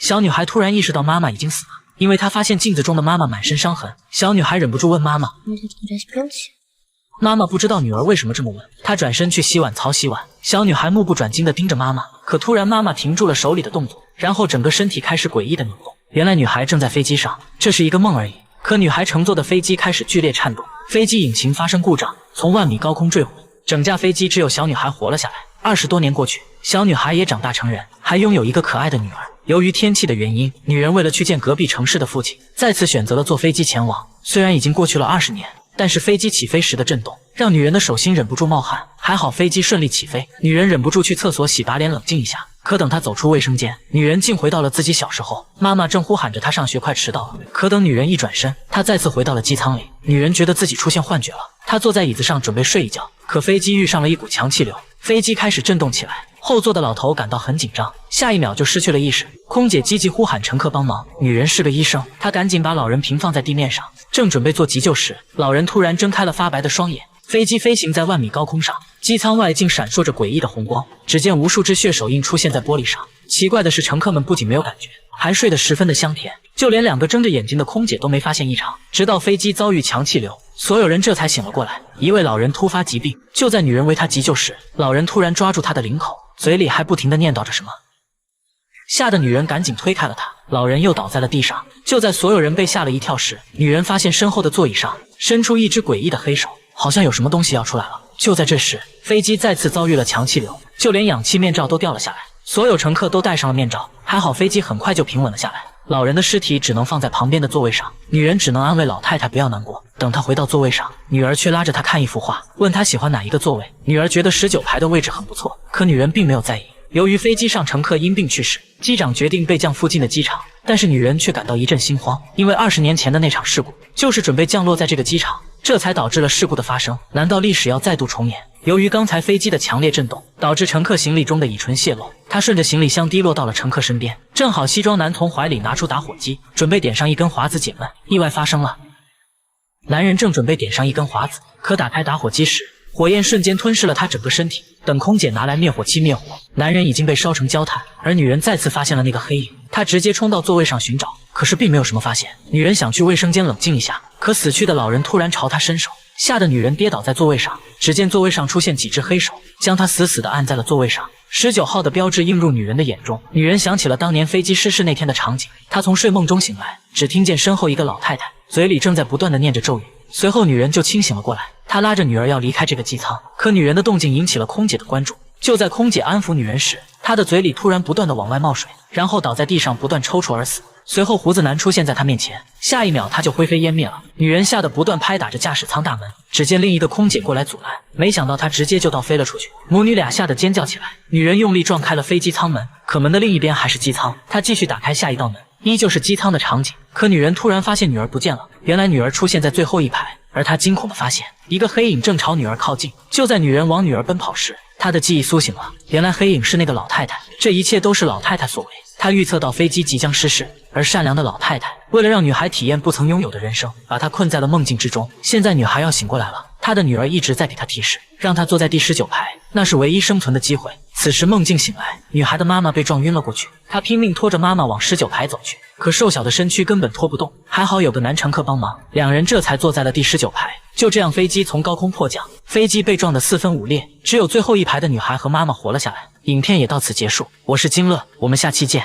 小女孩突然意识到妈妈已经死了，因为她发现镜子中的妈妈满身伤痕。小女孩忍不住问妈妈。妈妈不知道女儿为什么这么问，她转身去洗碗槽洗碗。小女孩目不转睛地盯着妈妈，可突然妈妈停住了手里的动作，然后整个身体开始诡异的扭动。原来女孩正在飞机上，这是一个梦而已。可女孩乘坐的飞机开始剧烈颤动，飞机引擎发生故障，从万米高空坠毁，整架飞机只有小女孩活了下来。20多年过去，小女孩也长大成人，还拥有一个可爱的女儿。由于天气的原因，女人为了去见隔壁城市的父亲，再次选择了坐飞机前往。虽然已经过去了20年，但是飞机起飞时的震动让女人的手心忍不住冒汗。还好飞机顺利起飞，女人忍不住去厕所洗把脸冷静一下。可等她走出卫生间，女人竟回到了自己小时候，妈妈正呼喊着她上学快迟到了。可等女人一转身，她再次回到了机舱里。女人觉得自己出现幻觉了，她坐在椅子上准备睡一觉，可飞机遇上了一股强气流，飞机开始震动起来。后座的老头感到很紧张，下一秒就失去了意识。空姐积极呼喊乘客帮忙，女人是个医生，她赶紧把老人平放在地面上，正准备做急救时，老人突然睁开了发白的双眼。飞机飞行在万米高空上，机舱外竟闪烁着诡异的红光，只见无数只血手印出现在玻璃上。奇怪的是，乘客们不仅没有感觉，还睡得十分的香甜，就连2个睁着眼睛的空姐都没发现异常。直到飞机遭遇强气流，所有人这才醒了过来。一位老人突发疾病，就在女人为他急救时，老人突然抓住她的领口，嘴里还不停地念叨着什么。吓得女人赶紧推开了他，老人又倒在了地上。就在所有人被吓了一跳时，女人发现身后的座椅上伸出一只诡异的黑手，好像有什么东西要出来了。就在这时，飞机再次遭遇了强气流，就连氧气面罩都掉了下来，所有乘客都戴上了面罩。还好飞机很快就平稳了下来，老人的尸体只能放在旁边的座位上。女人只能安慰老太太不要难过。等她回到座位上，女儿却拉着她看一幅画，问她喜欢哪一个座位。女儿觉得19排的位置很不错，可女人并没有在意。由于飞机上乘客因病去世，机长决定备降附近的机场，但是女人却感到一阵心慌，因为20年前的那场事故就是准备降落在这个机场，这才导致了事故的发生。难道历史要再度重演？由于刚才飞机的强烈震动，导致乘客行李中的乙醇泄漏，他顺着行李箱滴落到了乘客身边。正好西装男从怀里拿出打火机，准备点上一根华子解闷。意外发生了，男人正准备点上一根华子，可打开打火机时，火焰瞬间吞噬了他整个身体。等空姐拿来灭火器灭火，男人已经被烧成焦炭，而女人再次发现了那个黑影。她直接冲到座位上寻找，可是并没有什么发现。女人想去卫生间冷静一下，可死去的老人突然朝她伸手，吓得女人跌倒在座位上。只见座位上出现几只黑手，将她死死地按在了座位上。19号的标志映入女人的眼中，女人想起了当年飞机失事那天的场景。她从睡梦中醒来，只听见身后一个老太太嘴里正在不断地念着咒语。随后女人就清醒了过来，她拉着女儿要离开这个机舱，可女人的动静引起了空姐的关注。就在空姐安抚女人时，她的嘴里突然不断的往外冒水，然后倒在地上不断抽搐而死。随后胡子男出现在她面前，下一秒他就灰飞烟灭了。女人吓得不断拍打着驾驶舱大门，只见另一个空姐过来阻拦，没想到她直接就倒飞了出去。母女俩吓得尖叫起来，女人用力撞开了飞机舱门，可门的另一边还是机舱，她继续打开下一道门，依旧是机舱的场景。可女人突然发现女儿不见了，原来女儿出现在最后一排，而她惊恐地发现一个黑影正朝女儿靠近。就在女人往女儿奔跑时，她的记忆苏醒了，原来黑影是那个老太太，这一切都是老太太所为。她预测到飞机即将失事，而善良的老太太为了让女孩体验不曾拥有的人生，把她困在了梦境之中。现在女孩要醒过来了，她的女儿一直在给她提示，让她坐在第19排，那是唯一生存的机会。此时梦境醒来，女孩的妈妈被撞晕了过去，她拼命拖着妈妈往19排走去，可瘦小的身躯根本拖不动，还好有个男乘客帮忙，两人这才坐在了第19排。就这样，飞机从高空迫降，飞机被撞得4分5裂，只有最后一排的女孩和妈妈活了下来。影片也到此结束，我是金乐，我们下期见。